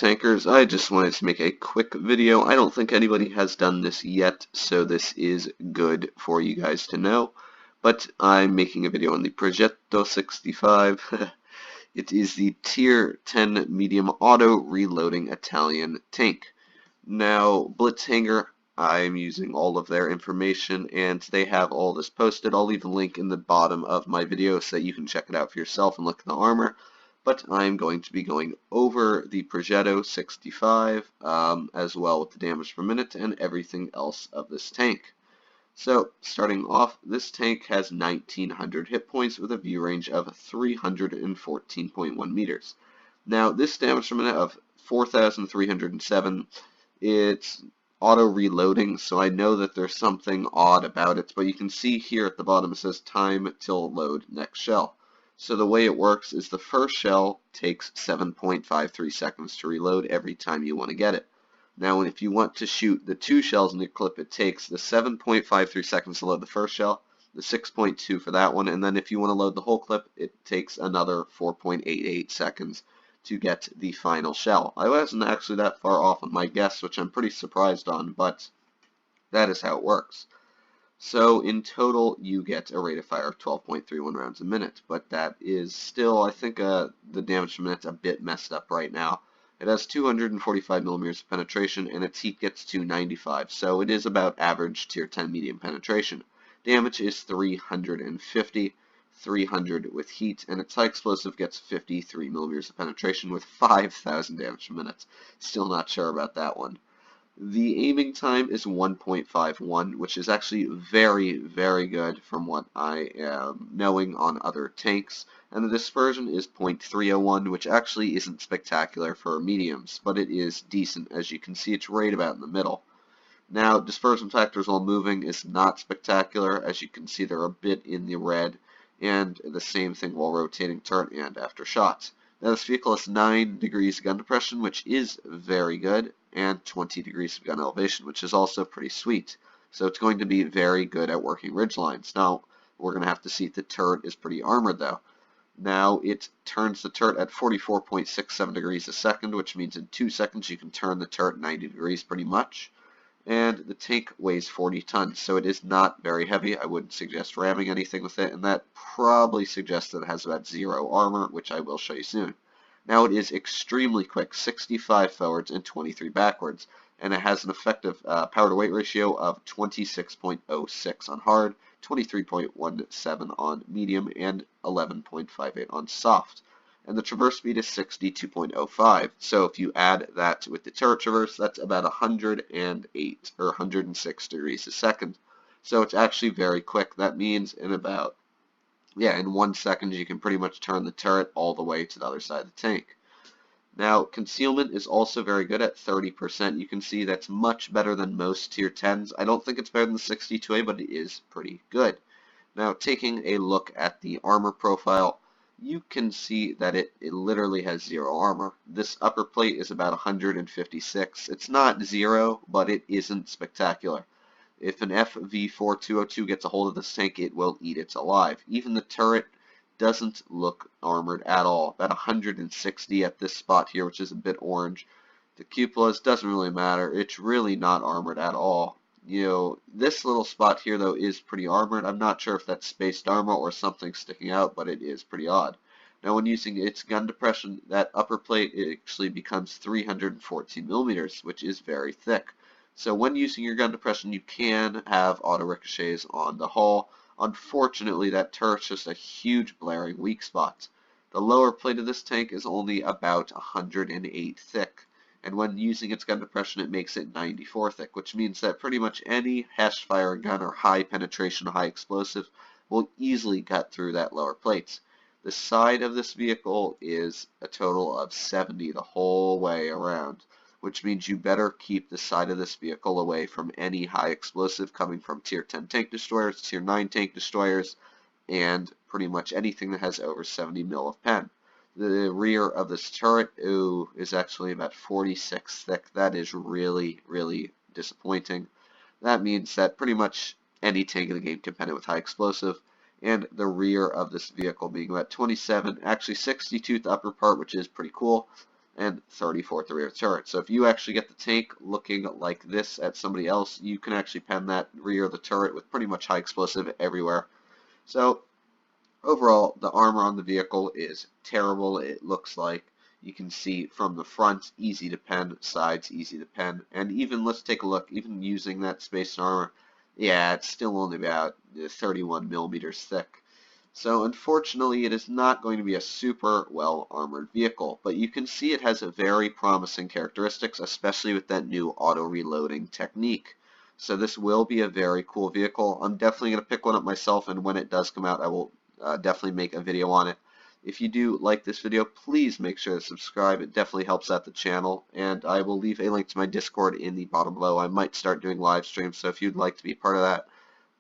tankers? I just wanted to make a quick video. I don't think anybody has done this yet, so this is good for you guys to know. But I'm making a video on the Progetto 65. It is the Tier 10 medium auto reloading Italian tank. Now, Blitz hangar, I'm using all of their information, and they have all this posted. I'll leave a link in the bottom of my video so that you can check it out for yourself and look at the armor. But I'm going to be going over the Progetto 65 as well with the damage per minute and everything else of this tank. So, starting off, this tank has 1900 hit points with a view range of 314.1 meters. Now, this damage per minute of 4,307, it's auto reloading, so I know that there's something odd about it, but you can see here at the bottom it says time till load next shell. So the way it works is the first shell takes 7.53 seconds to reload every time you want to get it. Now if you want to shoot the 2 shells in your clip, it takes the 7.53 seconds to load the first shell, the 6.2 for that one, and then if you want to load the whole clip, it takes another 4.88 seconds to get the final shell. I wasn't actually that far off on my guess, which I'm pretty surprised on, but that is how it works. So in total, you get a rate of fire of 12.31 rounds a minute, but that is still, I think the damage per minute's a bit messed up right now. It has 245 millimeters of penetration, and its heat gets to 95, so it is about average tier 10 medium penetration. Damage is 350, 300 with heat, and its high explosive gets 53 millimeters of penetration with 5,000 damage per minute. Still not sure about that one. The aiming time is 1.51, which is actually very, very good from what I am knowing on other tanks. And the dispersion is 0.301, which actually isn't spectacular for mediums, but it is decent. As you can see, it's right about in the middle. Now, dispersion factors while moving is not spectacular. As you can see, they're a bit in the red, and the same thing while rotating turret and after shots. Now, this vehicle has 9 degrees gun depression, which is very good, and 20 degrees of gun elevation, which is also pretty sweet. So it's going to be very good at working ridge lines. Now, we're going to have to see if the turret is pretty armored, though. Now, it turns the turret at 44.67 degrees a second, which means in 2 seconds you can turn the turret 90 degrees pretty much. And the tank weighs 40 tons, so it is not very heavy. I wouldn't suggest ramming anything with it, and that probably suggests that it has about 0 armor, which I will show you soon. Now it is extremely quick, 65 forwards and 23 backwards, and it has an effective power-to-weight ratio of 26.06 on hard, 23.17 on medium, and 11.58 on soft. And the traverse speed is 62.05. So if you add that with the turret traverse, that's about 108 or 106 degrees a second. So it's actually very quick. That means in 1 second you can pretty much turn the turret all the way to the other side of the tank. Now, concealment is also very good at 30%. You can see that's much better than most tier 10s. I don't think it's better than the 62A, but it is pretty good. Now, taking a look at the armor profile, you can see that it literally has 0 armor. This upper plate is about 156. It's not 0, but it isn't spectacular. If an FV4202 gets a hold of this tank, it will eat it alive. Even the turret doesn't look armored at all. About 160 at this spot here, which is a bit orange. The cupolas doesn't really matter. It's really not armored at all. You know, this little spot here, though, is pretty armored. I'm not sure if that's spaced armor or something sticking out, but it is pretty odd. Now, when using its gun depression, that upper plate actually becomes 314 millimeters, which is very thick. So when using your gun depression, you can have auto ricochets on the hull. Unfortunately, that turret's just a huge blaring weak spot. The lower plate of this tank is only about 108 thick. And when using its gun depression, it makes it 94 thick, which means that pretty much any hashfire gun or high penetration, high explosive will easily cut through that lower plate. The side of this vehicle is a total of 70 the whole way around, which means you better keep the side of this vehicle away from any high explosive coming from tier 10 tank destroyers, tier 9 tank destroyers, and pretty much anything that has over 70 mil of pen. The rear of this turret is actually about 46 thick. That is really, really disappointing. That means that pretty much any tank in the game can pen it with high explosive. And the rear of this vehicle being about 27, actually 62 the upper part, which is pretty cool. and 34th rear turret. So if you actually get the tank looking like this at somebody else, you can actually pen that rear of the turret with pretty much high explosive everywhere. So overall, the armor on the vehicle is terrible. It looks like you can see from the front, easy to pen, sides, easy to pen, and even, let's take a look, even using that space armor, yeah, it's still only about 31 millimeters thick. So unfortunately, it is not going to be a super well armored vehicle, but you can see it has a very promising characteristics, especially with that new auto reloading technique. So this will be a very cool vehicle. I'm definitely going to pick one up myself, and when it does come out, I will definitely make a video on it. If you do like this video, please make sure to subscribe. It definitely helps out the channel, and I will leave a link to my Discord in the bottom below. I might start doing live streams, so if you'd like to be part of that,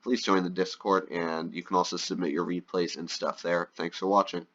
please join the Discord, and you can also submit your replays and stuff there. Thanks for watching.